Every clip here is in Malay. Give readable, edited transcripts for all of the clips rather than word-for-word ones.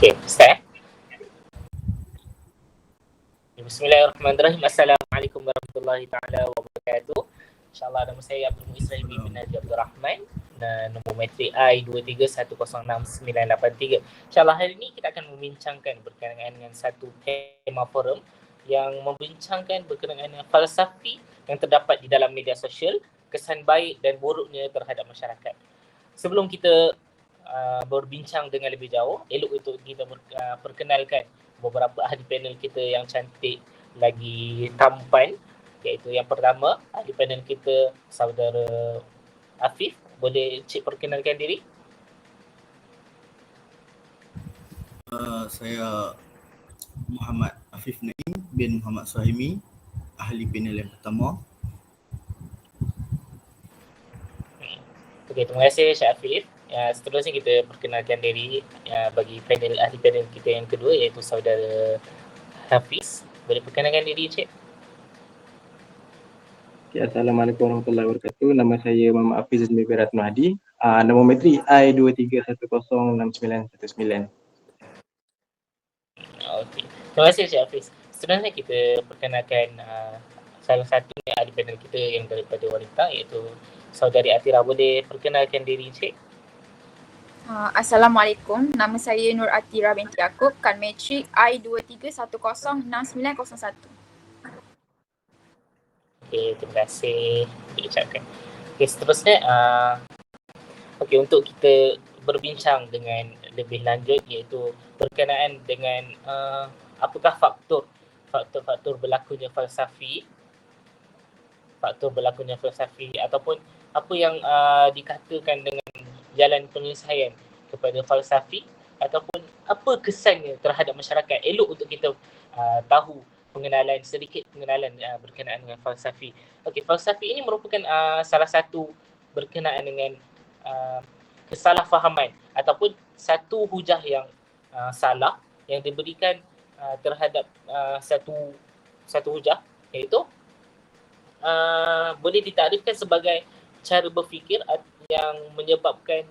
Okey, start. Bismillahirrahmanirrahim. Assalamualaikum warahmatullahi taala wabarakatuh. InsyaAllah nama saya Abdul Muiz Rahibi bin Najib Abdul Rahman dan nombor matrik I23106983. InsyaAllah hari ini kita akan membincangkan berkenaan dengan satu tema forum yang membincangkan berkenaan dengan falsafi yang terdapat di dalam media sosial, kesan baik dan buruknya terhadap masyarakat. Sebelum kita berbincang dengan lebih jauh, elok untuk kita perkenalkan beberapa ahli panel kita yang cantik lagi tampan, iaitu yang pertama ahli panel kita saudara Afif. Boleh cik perkenalkan diri? Saya Muhammad Afif Naim bin Muhammad Suhaimi, ahli panel yang pertama. Okey, terima kasih Syed Afif. Seterusnya kita perkenalkan diri bagi ahli panel kita yang kedua, iaitu saudara Hafiz. Boleh perkenalkan diri cik? Okay, Assalamualaikum warahmatullahi wabarakatuh. Nama saya Muhammad Hafiz bin Ratno Hadi. Nombor matrik I23106919. Okey. Terima kasih Cik Hafiz. Seterusnya kita perkenalkan salah satu ahli panel kita yang daripada wanita, iaitu saudari Atira. Boleh perkenalkan diri cik? Assalamualaikum, nama saya Nur Atira binti Yaakob, kan matrik I23106901. Okey, terima kasih diucapkan. Okey, seterusnya untuk kita berbincang dengan lebih lanjut, iaitu berkenaan dengan apakah faktor berlakunya falsafi ataupun apa yang dikatakan dengan jalan penyelesaian kepada falsafi, ataupun apa kesannya terhadap masyarakat. Elok untuk kita tahu sedikit pengenalan berkenaan dengan falsafi. Okey, falsafi ini merupakan salah satu berkenaan dengan kesalahfahaman ataupun satu hujah yang salah yang diberikan terhadap satu hujah, iaitu boleh ditarifkan sebagai cara berfikir yang menyebabkan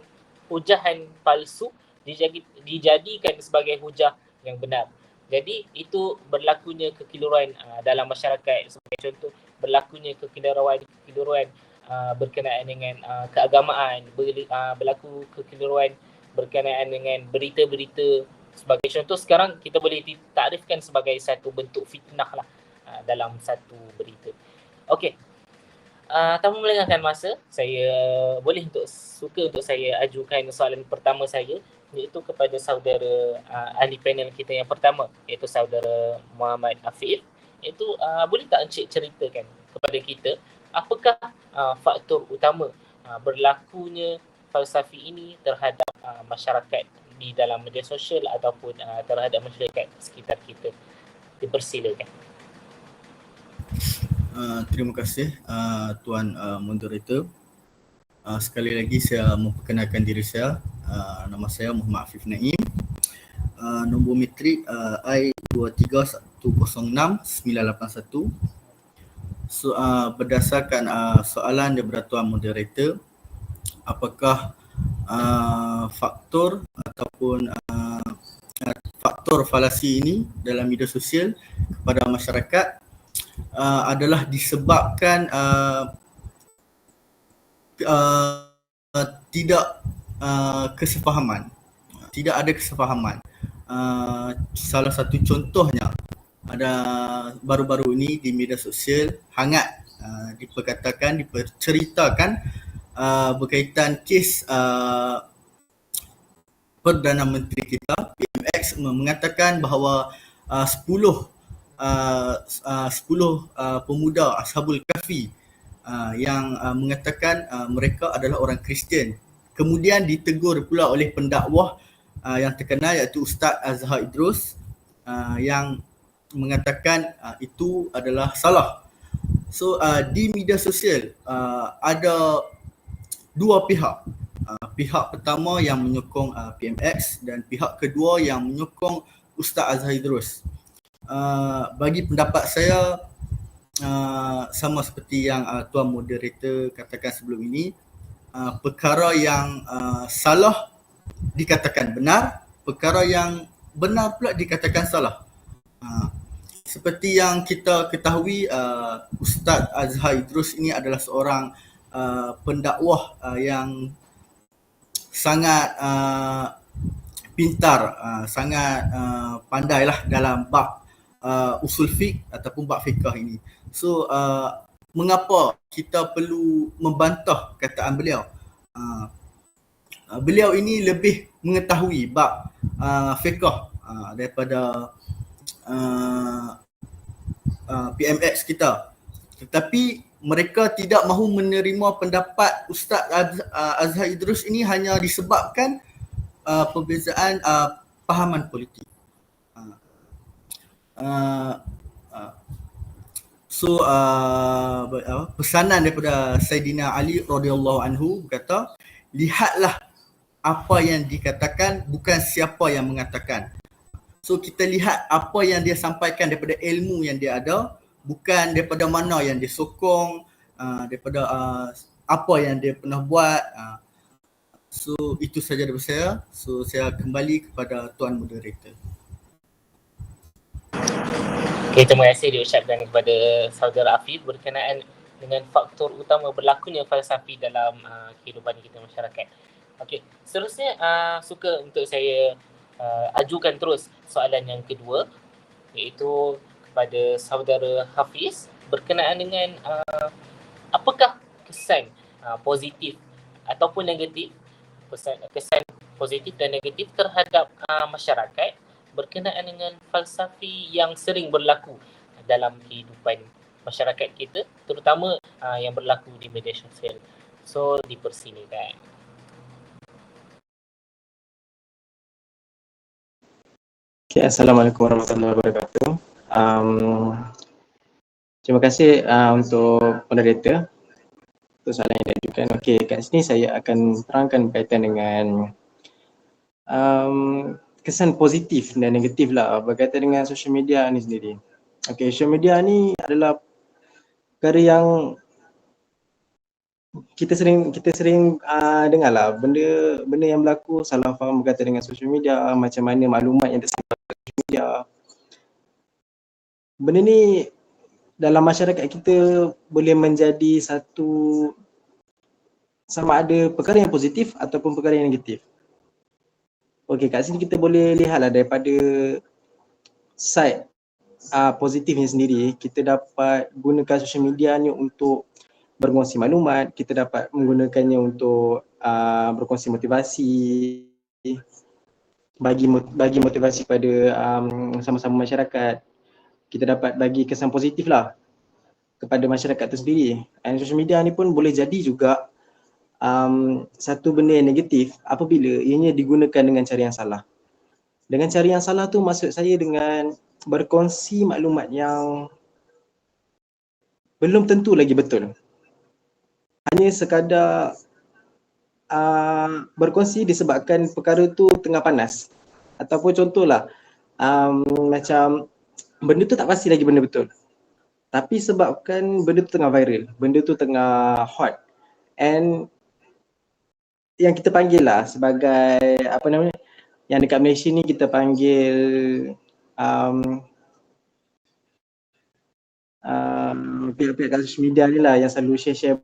hujahan palsu dijadikan sebagai hujah yang benar. Jadi itu berlakunya kekeliruan dalam masyarakat. Sebagai contoh, berlakunya kekeliruan berkenaan dengan keagamaan, berlaku kekeliruan berkenaan dengan berita-berita. Sebagai contoh, sekarang kita boleh ditarifkan sebagai satu bentuk fitnah lah dalam satu berita. Okey. Tanpa melengahkan masa, saya suka untuk saya ajukan soalan pertama saya, iaitu kepada saudara ahli panel kita yang pertama, iaitu saudara Muhammad Afif. Iaitu boleh tak encik ceritakan kepada kita apakah faktor utama berlakunya falsafi ini terhadap masyarakat di dalam media sosial ataupun terhadap masyarakat sekitar kita. Dipersilakan. Terima kasih Tuan Moderator. Sekali lagi saya memperkenalkan diri saya. Nama saya Muhammad Afif Naim. Nombor matrik I23106981. Berdasarkan soalan daripada Tuan Moderator, apakah faktor ataupun faktor falasi ini dalam media sosial kepada masyarakat adalah disebabkan tidak ada kesefahaman. Salah satu contohnya ada baru-baru ini di media sosial hangat diperceritakan berkaitan kes Perdana Menteri kita PMX mengatakan bahawa 10 pemuda Ashabul Kahfi yang mengatakan mereka adalah orang Kristian. Kemudian ditegur pula oleh pendakwah yang terkenal, iaitu Ustaz Azhar Idrus, yang mengatakan itu adalah salah. So di media sosial ada dua pihak. Pihak pertama yang menyokong PMX dan pihak kedua yang menyokong Ustaz Azhar Idrus. Bagi pendapat saya, sama seperti yang Tuan Moderator katakan sebelum ini, perkara yang salah dikatakan benar, perkara yang benar pula dikatakan salah. Seperti yang kita ketahui, Ustaz Azhar Idrus ini adalah seorang pendakwah yang sangat pintar, sangat pandailah dalam bab usul fiqh ataupun bab fiqh ini. So mengapa kita perlu membantah kataan beliau? Beliau ini lebih mengetahui bab fiqh daripada PMX kita. Tetapi mereka tidak mahu menerima pendapat Ustaz Azhar Idrus ini hanya disebabkan perbezaan pahaman politik. So pesanan daripada Saidina Ali radhiyallahu anhu berkata, lihatlah apa yang dikatakan, bukan siapa yang mengatakan. So kita lihat apa yang dia sampaikan daripada ilmu yang dia ada, bukan daripada mana yang dia sokong, daripada apa yang dia pernah buat. So itu saja daripada saya. So saya kembali kepada Tuan Moderator. Okay, terima kasih diucapkan kepada Saudara Afif berkenaan dengan faktor utama berlakunya falsafi dalam kehidupan kita masyarakat. Okey, seterusnya suka untuk saya ajukan terus soalan yang kedua, iaitu kepada Saudara Hafiz berkenaan dengan apakah kesan positif ataupun negatif, kesan positif dan negatif terhadap masyarakat berkenaan dengan falsafi yang sering berlaku dalam kehidupan masyarakat kita, terutama yang berlaku di media sosial. So dipersilakan. Okay, Assalamualaikum warahmatullahi wabarakatuh. Terima kasih untuk moderator untuk soalan yang diajukan. Okey, kat sini saya akan terangkan berkaitan dengan kesan positif dan negatif lah berkaitan dengan social media ni sendiri. Okey, social media ni adalah perkara yang kita sering dengar lah benda yang berlaku, salah faham berkaitan dengan social media, macam mana maklumat yang tersebar di social media. Benda ni dalam masyarakat kita boleh menjadi satu, sama ada perkara yang positif ataupun perkara yang negatif. Okey, kat sini kita boleh lihatlah daripada side positifnya sendiri, kita dapat gunakan social media ni untuk berkongsi maklumat, kita dapat menggunakannya untuk berkongsi motivasi, bagi motivasi pada sama-sama masyarakat. Kita dapat bagi kesan positif lah kepada masyarakat itu sendiri. And social media ni pun boleh jadi juga satu benda yang negatif apabila ianya digunakan dengan cara yang salah. Dengan cara yang salah tu maksud saya dengan berkongsi maklumat yang belum tentu lagi betul. Hanya sekadar berkongsi disebabkan perkara tu tengah panas. Ataupun contohlah macam benda tu tak pasti lagi benda betul. Tapi sebabkan benda tu tengah viral, benda tu tengah hot, and yang kita panggil lah sebagai apa namanya, yang dekat Malaysia ni kita panggil pihak-pihak kat social media ni lah yang selalu share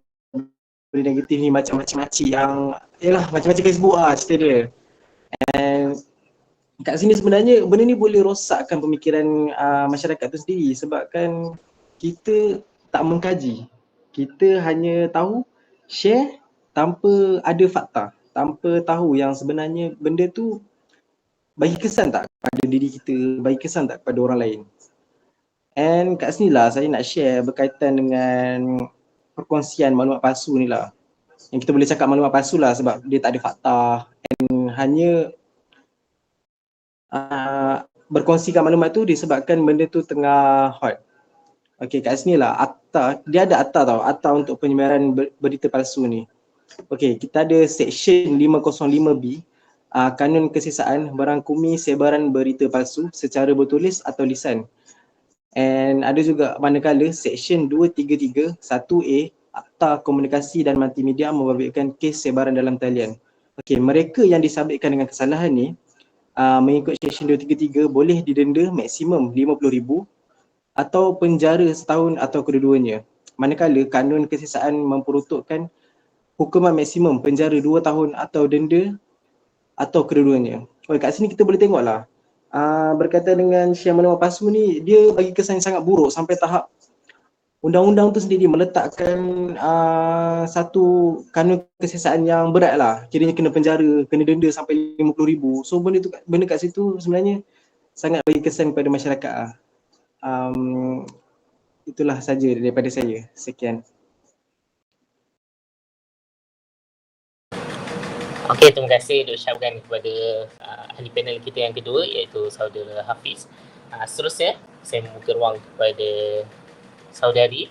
benda negatif ni, macam-macam yang yalah macam-macam Facebook lah cerita dia. And kat sini sebenarnya benda ni boleh rosakkan pemikiran masyarakat tu sendiri sebabkan kita tak mengkaji. Kita hanya tahu share tanpa ada fakta, tanpa tahu yang sebenarnya benda tu bagi kesan tak pada diri kita, bagi kesan tak pada orang lain. And kat sini lah saya nak share berkaitan dengan perkongsian maklumat palsu ni lah. Yang kita boleh cakap maklumat palsu lah sebab dia tak ada fakta and hanya berkongsikan maklumat tu disebabkan benda tu tengah hot. Okey, kat sini lah akta, dia ada akta tau, akta untuk penyebaran berita palsu ni. Okey, kita ada section 505B, kanun kesisaan merangkumi sebaran berita palsu secara bertulis atau lisan. And ada juga manakala section 233 1A, akta komunikasi dan multimedia membabitkan kes sebaran dalam talian. Okey, mereka yang disabitkan dengan kesalahan ni mengikut Seksyen 233 boleh didenda maksimum RM50,000 atau penjara setahun atau kedua-duanya. Manakala kanun kesiasaan memperuntukkan hukuman maksimum penjara 2 tahun atau denda atau kedua-duanya. Kat sini kita boleh tengoklah berkaitan dengan Syekh Muhammad Pasmu ni, dia bagi kesan yang sangat buruk sampai tahap undang-undang tu sendiri meletakkan satu kanun kesiasaan yang berat lah. Kiranya kena penjara, kena denda sampai RM50,000. So benda kat situ sebenarnya sangat bagi kesan kepada masyarakat lah. Itulah saja daripada saya. Sekian. Okey, terima kasih diucapkan kepada ahli panel kita yang kedua, iaitu saudara Hafiz. Seterusnya saya membuka ruang kepada saudari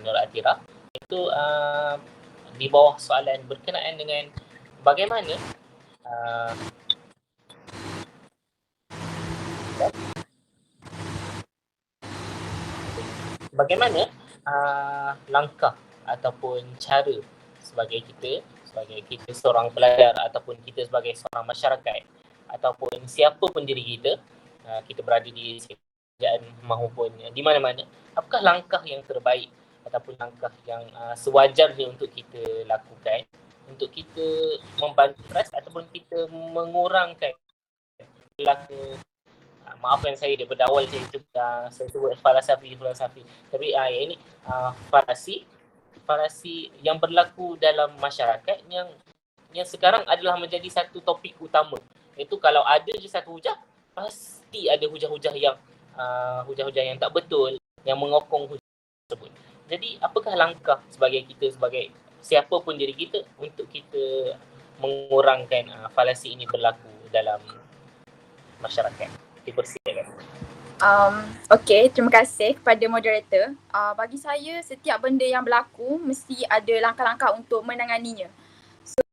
Nur Atira. Itu di bawah soalan berkenaan dengan bagaimana langkah ataupun cara sebagai kita seorang pelajar ataupun kita sebagai seorang masyarakat ataupun siapa pun diri kita, kita berada di kerajaan maupun di mana-mana, apakah langkah yang terbaik ataupun langkah yang sewajarnya untuk kita lakukan untuk kita membantu trust ataupun kita mengurangkan berlaku, maafkan saya daripada awal saya sebut falsafi, tapi yang ini falasi yang berlaku dalam masyarakat yang sekarang adalah menjadi satu topik utama. Iaitu kalau ada je satu hujah, pasti ada hujah-hujah yang tak betul yang mengokong hujah tersebut. Jadi apakah langkah sebagai kita, sebagai siapa pun diri kita untuk kita mengurangkan falasi ini berlaku dalam masyarakat? Dipersilakan. Okay, terima kasih kepada moderator. Bagi saya, setiap benda yang berlaku mesti ada langkah-langkah untuk menanganinya. So,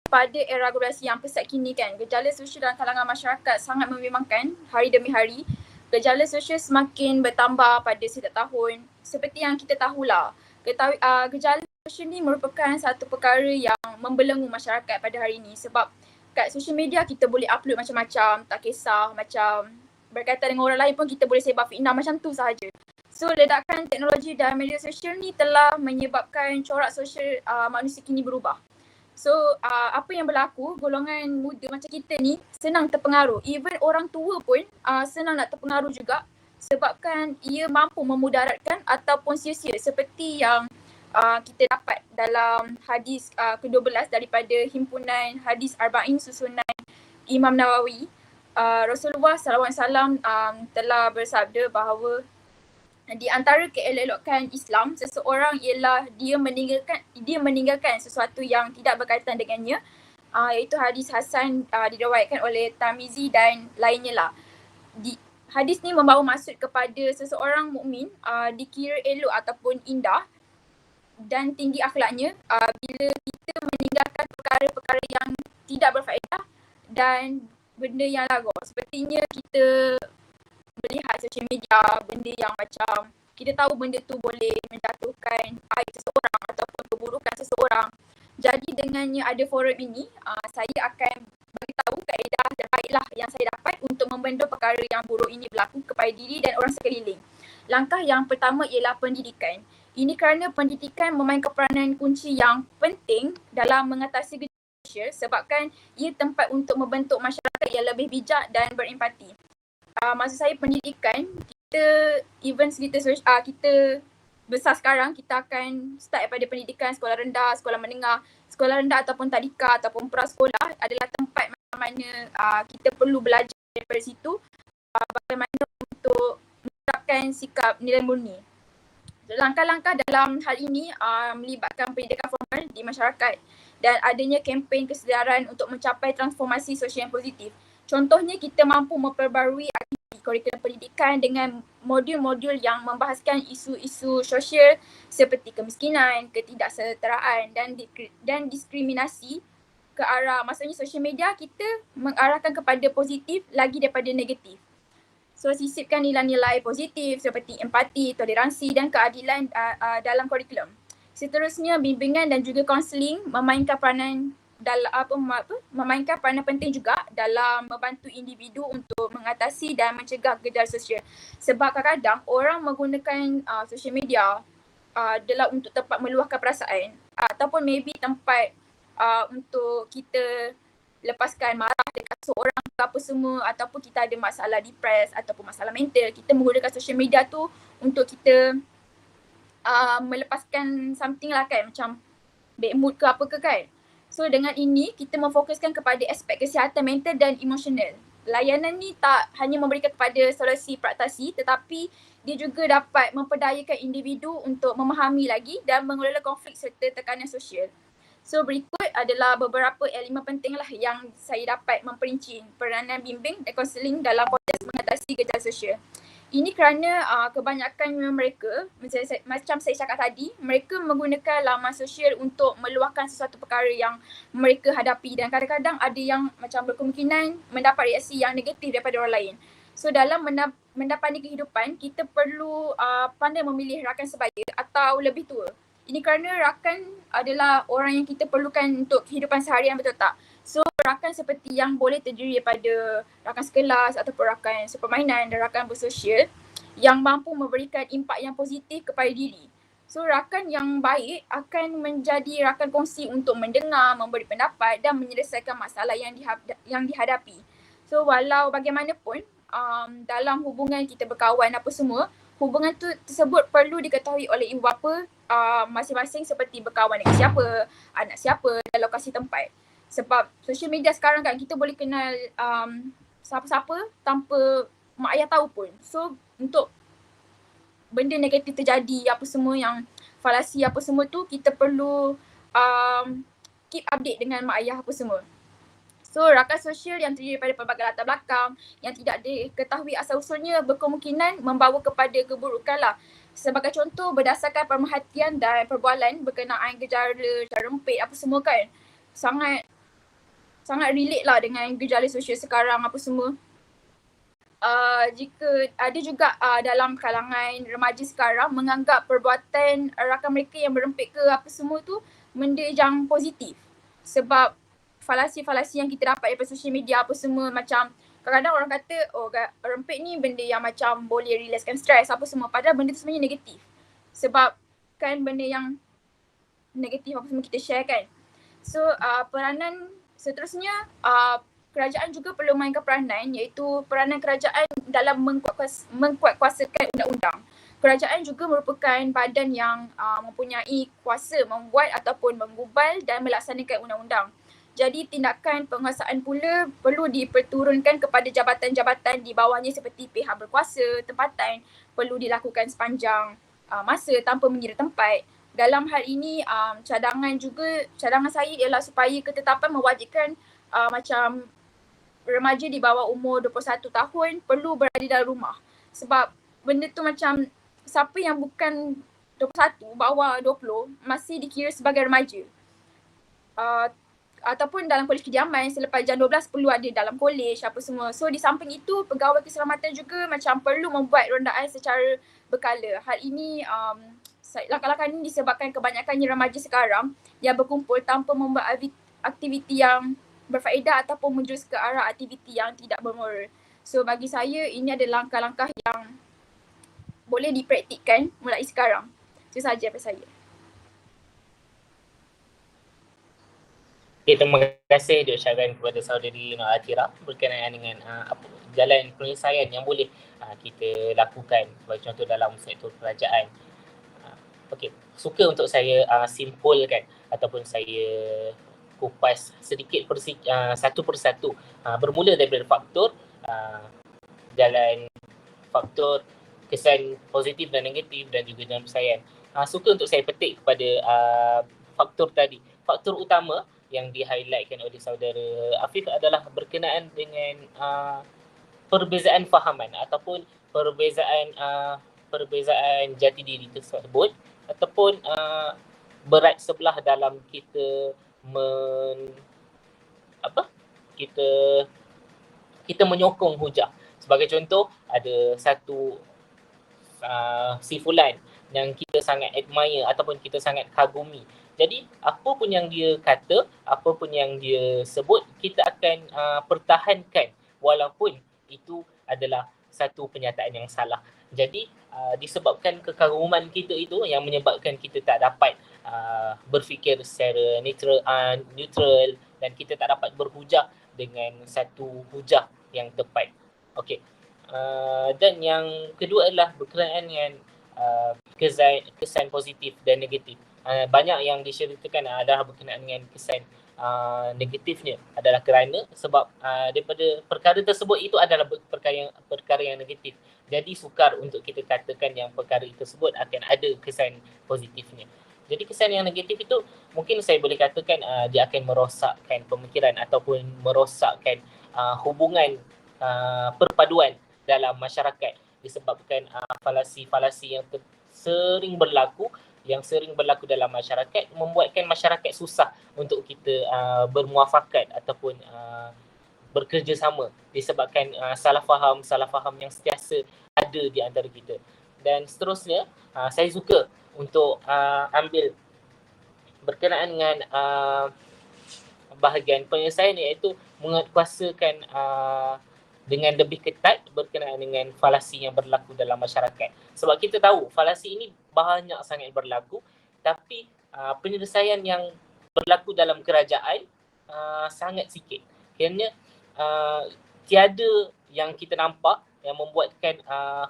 pada era globalisasi yang pesat kini kan, gejala sosial dalam kalangan masyarakat sangat membimbangkan hari demi hari. Gejala sosial semakin bertambah pada setiap tahun. Seperti yang kita tahulah, gejala sosial ni merupakan satu perkara yang membelenggu masyarakat pada hari ini sebab kat social media kita boleh upload macam-macam, tak kisah macam berkaitan dengan orang lain pun kita boleh sebar fitnah macam tu sahaja. So ledakan teknologi dan media sosial ni telah menyebabkan corak sosial manusia kini berubah. So apa yang berlaku, golongan muda macam kita ni senang terpengaruh. Even orang tua pun senang nak terpengaruh juga sebabkan ia mampu memudaratkan ataupun sia-sia seperti yang kita dapat dalam hadis ke-12 daripada himpunan hadis Arba'in susunan Imam Nawawi. Rasulullah SAW telah bersabda bahawa di antara keelokan Islam seseorang ialah dia meninggalkan sesuatu yang tidak berkaitan dengannya, iaitu hadis Hasan diriwayatkan oleh Tirmizi dan lainnya lah. Hadis ni membawa maksud kepada seseorang mukmin dikira elok ataupun indah dan tinggi akhlaknya bila kita meninggalkan perkara-perkara yang tidak berfaedah dan benda yang lagu. Sepertinya kita melihat social media, benda yang macam kita tahu benda tu boleh menjatuhkan aib seseorang ataupun keburukan seseorang. Jadi dengannya ada forum ini, saya akan beritahu kaedah terbaiklah yang saya dapat untuk membendung perkara yang buruk ini berlaku kepada diri dan orang sekeliling. Langkah yang pertama ialah pendidikan. Ini kerana pendidikan memainkan peranan kunci yang penting dalam mengatasi gejala sosial sebabkan ia tempat untuk membentuk masyarakat yang lebih bijak dan berempati. Maksud saya pendidikan, kita besar sekarang, kita akan start daripada pendidikan sekolah rendah, sekolah menengah, sekolah rendah ataupun tadika ataupun prasekolah adalah tempat mana kita perlu belajar daripada situ bagaimana untuk menerapkan sikap nilai murni. Langkah-langkah dalam hal ini melibatkan pendidikan formal di masyarakat dan adanya kempen kesedaran untuk mencapai transformasi sosial yang positif. Contohnya kita mampu memperbarui aktiviti kurikulum pendidikan dengan modul-modul yang membahaskan isu-isu sosial seperti kemiskinan, ketidaksetaraan dan diskriminasi ke arah, maksudnya social media kita mengarahkan kepada positif lagi daripada negatif. So sisipkan nilai-nilai positif seperti empati, toleransi dan keadilan dalam kurikulum. Seterusnya bimbingan dan juga kaunseling memainkan peranan memainkan peranan penting juga dalam membantu individu untuk mengatasi dan mencegah gejala sosial. Sebab kadang-kadang orang menggunakan social media adalah untuk tempat meluahkan perasaan ataupun maybe tempat untuk kita lepaskan marah dekat seorang ke apa semua, ataupun kita ada masalah depres ataupun masalah mental, kita menggunakan social media tu untuk kita melepaskan something lah kan, macam bad mood ke apa ke kan. So dengan ini kita memfokuskan kepada aspek kesihatan mental dan emosional. Layanan ni tak hanya memberikan kepada solusi praktasi, tetapi dia juga dapat memperdayakan individu untuk memahami lagi dan mengelola konflik serta tekanan sosial. So berikut adalah beberapa elemen penting lah yang saya dapat memperinci peranan bimbing dan kaunseling dalam konteks mengatasi gejala sosial. Ini kerana kebanyakan mereka, macam saya cakap tadi, mereka menggunakan laman sosial untuk meluahkan sesuatu perkara yang mereka hadapi, dan kadang-kadang ada yang macam berkemungkinan mendapat reaksi yang negatif daripada orang lain. So dalam mendapati kehidupan, kita perlu pandai memilih rakan sebaya atau lebih tua. Ini kerana rakan adalah orang yang kita perlukan untuk kehidupan seharian, betul tak? So rakan seperti yang boleh terdiri daripada rakan sekelas ataupun rakan sepermainan dan rakan bersosial yang mampu memberikan impak yang positif kepada diri. So rakan yang baik akan menjadi rakan kongsi untuk mendengar, memberi pendapat dan menyelesaikan masalah yang dihadapi. So walau bagaimanapun dalam hubungan kita berkawan apa semua, hubungan tersebut perlu diketahui oleh ibu bapa masing-masing, seperti berkawan dengan siapa, anak siapa dan lokasi tempat. Sebab social media sekarang kan kita boleh kenal siapa-siapa tanpa mak ayah tahu pun. So untuk benda negatif terjadi apa semua, yang falasi apa semua tu, kita perlu keep update dengan mak ayah apa semua. So rakan sosial yang terdiri daripada pelbagai latar belakang yang tidak diketahui asal usulnya berkemungkinan membawa kepada keburukan lah. Sebagai contoh, berdasarkan pemerhatian dan perbualan berkenaan gejala rempit apa semua kan, sangat relate lah dengan gejala sosial sekarang apa semua. Jika ada juga dalam kalangan remaja sekarang menganggap perbuatan rakan mereka yang berempit ke apa semua tu benda yang positif. Sebab falasi-falasi yang kita dapat daripada social media apa semua, macam kadang-kadang orang kata rempit ni benda yang macam boleh relaxkan stres apa semua, padahal benda tu sebenarnya negatif. Sebab kan benda yang negatif apa semua kita share kan. So peranan seterusnya, kerajaan juga perlu mainkan peranan, iaitu peranan kerajaan dalam mengkuatkuasakan undang-undang. Kerajaan juga merupakan badan yang mempunyai kuasa membuat ataupun menggubal dan melaksanakan undang-undang. Jadi tindakan penguasaan pula perlu diperturunkan kepada jabatan-jabatan di bawahnya seperti pihak berkuasa tempatan, perlu dilakukan sepanjang masa tanpa mengira tempat. Dalam hal ini cadangan saya ialah supaya ketetapan mewajibkan macam remaja di bawah umur 21 tahun perlu berada dalam rumah. Sebab benda tu macam siapa yang bukan 21 bawah 20 masih dikira sebagai remaja. Ataupun dalam kolej kediaman selepas jam 12 perlu ada dalam kolej apa semua. So di samping itu, pegawai keselamatan juga macam perlu membuat rondaan secara berkala. Hal ini langkah-langkah ini disebabkan kebanyakannya remaja sekarang yang berkumpul tanpa membuat aktiviti yang berfaedah ataupun menjurus ke arah aktiviti yang tidak bermoral. So bagi saya ini adalah langkah-langkah yang boleh dipraktikkan mulai sekarang. Itu sahaja daripada saya. Okay, terima kasih Dr. Syaran kepada saudari Nur Atira berkenaan dengan jalan penyelesaian yang boleh kita lakukan sebagai contoh dalam sektor kerajaan. Okey, suka untuk saya simpulkan ataupun saya kupas sedikit satu persatu, bermula daripada faktor faktor kesan positif dan negatif dan juga dalam penyelesaian. Suka untuk saya petik kepada faktor tadi. Faktor utama yang di-highlightkan oleh saudara Afif adalah berkenaan dengan perbezaan fahaman ataupun perbezaan jati diri tersebut ataupun berat sebelah dalam kita kita menyokong hujah. Sebagai contoh, ada satu si fulan yang kita sangat admire ataupun kita sangat kagumi. Jadi apa pun yang dia kata, apa pun yang dia sebut, kita akan pertahankan walaupun itu adalah satu penyataan yang salah. Jadi disebabkan kekaguman kita itu yang menyebabkan kita tak dapat berfikir secara neutral dan kita tak dapat berhujah dengan satu hujah yang tepat. Okey. Dan yang kedua adalah berkenaan dengan kesan positif dan negatif. Banyak yang diceritakan adalah berkenaan dengan kesan negatifnya adalah kerana sebab daripada perkara tersebut itu adalah perkara yang negatif. Jadi sukar untuk kita katakan yang perkara tersebut akan ada kesan positifnya. Jadi kesan yang negatif itu mungkin saya boleh katakan dia akan merosakkan pemikiran ataupun merosakkan hubungan perpaduan dalam masyarakat disebabkan falasi-falasi yang sering berlaku dalam masyarakat membuatkan masyarakat susah untuk kita bermuafakat ataupun bekerjasama disebabkan salah faham yang sentiasa ada di antara kita. Dan seterusnya saya suka untuk ambil berkenaan dengan bahagian penyelesaian iaitu menguatkuasakan dengan lebih ketat berkenaan dengan falasi yang berlaku dalam masyarakat. Sebab kita tahu falasi ini banyak sangat berlaku tapi penyelesaian yang berlaku dalam kerajaan sangat sikit. Kerana tiada yang kita nampak yang membuatkan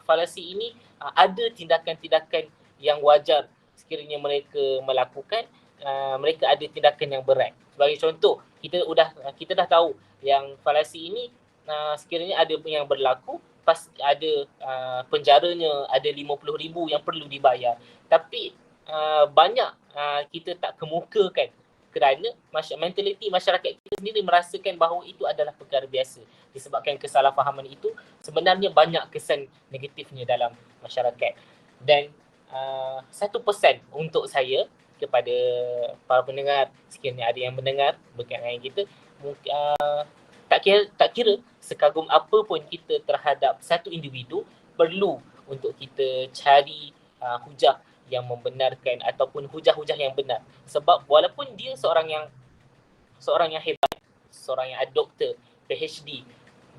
falasi ini ada tindakan-tindakan yang wajar sekiranya mereka melakukan. Mereka ada tindakan yang berat. Sebagai contoh, kita dah tahu yang falasi ini sekiranya ada yang berlaku, ada penjaranya, ada 50,000 yang perlu dibayar. Tapi banyak kita tak kemukakan kerana mentaliti masyarakat kita sendiri merasakan bahawa itu adalah perkara biasa. Disebabkan kesalahfahaman itu sebenarnya banyak kesan negatifnya dalam masyarakat. Dan satu pesan untuk saya kepada para pendengar, sekiranya ada yang mendengar berkenaan kita, tak kira sekagum apa pun kita terhadap satu individu, perlu untuk kita cari hujah yang membenarkan ataupun hujah-hujah yang benar. Sebab walaupun dia seorang yang hebat, seorang yang ada doktor, PhD,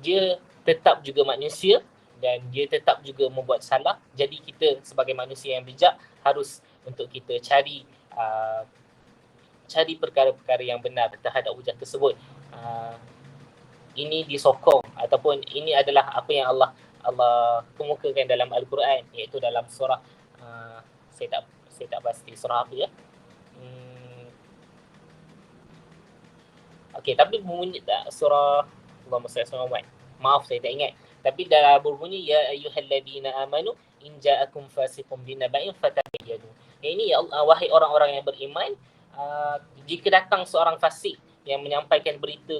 dia tetap juga manusia dan dia tetap juga membuat salah. Jadi kita sebagai manusia yang bijak harus untuk kita cari perkara-perkara yang benar terhadap hujah tersebut. Ini disokong ataupun ini adalah apa yang Allah kemukakan dalam Al-Quran, iaitu dalam surah saya tak pasti surah apa ya. Okey, tapi berbunyi surah Allahumma salli ala Muhammad. Maaf saya tak ingat. Tapi dalam berbunyi ya ayyuhalladzina amanu in ja'akum fasiqun binaba'in fatabayyanu. Ini ya Allah, wahai orang-orang yang beriman, jika datang seorang fasik yang menyampaikan berita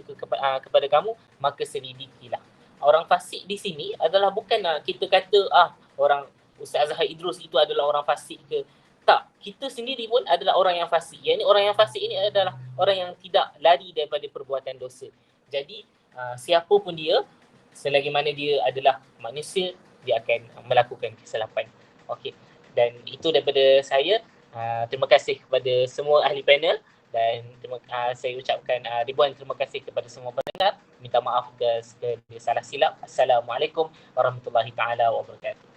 kepada kamu, maka selidikilah. Orang fasik di sini adalah bukan kita kata orang Ustaz Azhar Idrus itu adalah orang fasik ke. Tak, kita sendiri pun adalah orang yang fasik. Yang ini orang yang fasik ini adalah orang yang tidak lari daripada perbuatan dosa. Jadi siapa pun dia, selagi mana dia adalah manusia, dia akan melakukan kesalahan. Okey. Dan itu daripada saya. Terima kasih kepada semua ahli panel. Dan saya ucapkan ribuan terima kasih kepada semua pendengar. Minta maaf jika salah silap. Assalamualaikum warahmatullahi taala wabarakatuh.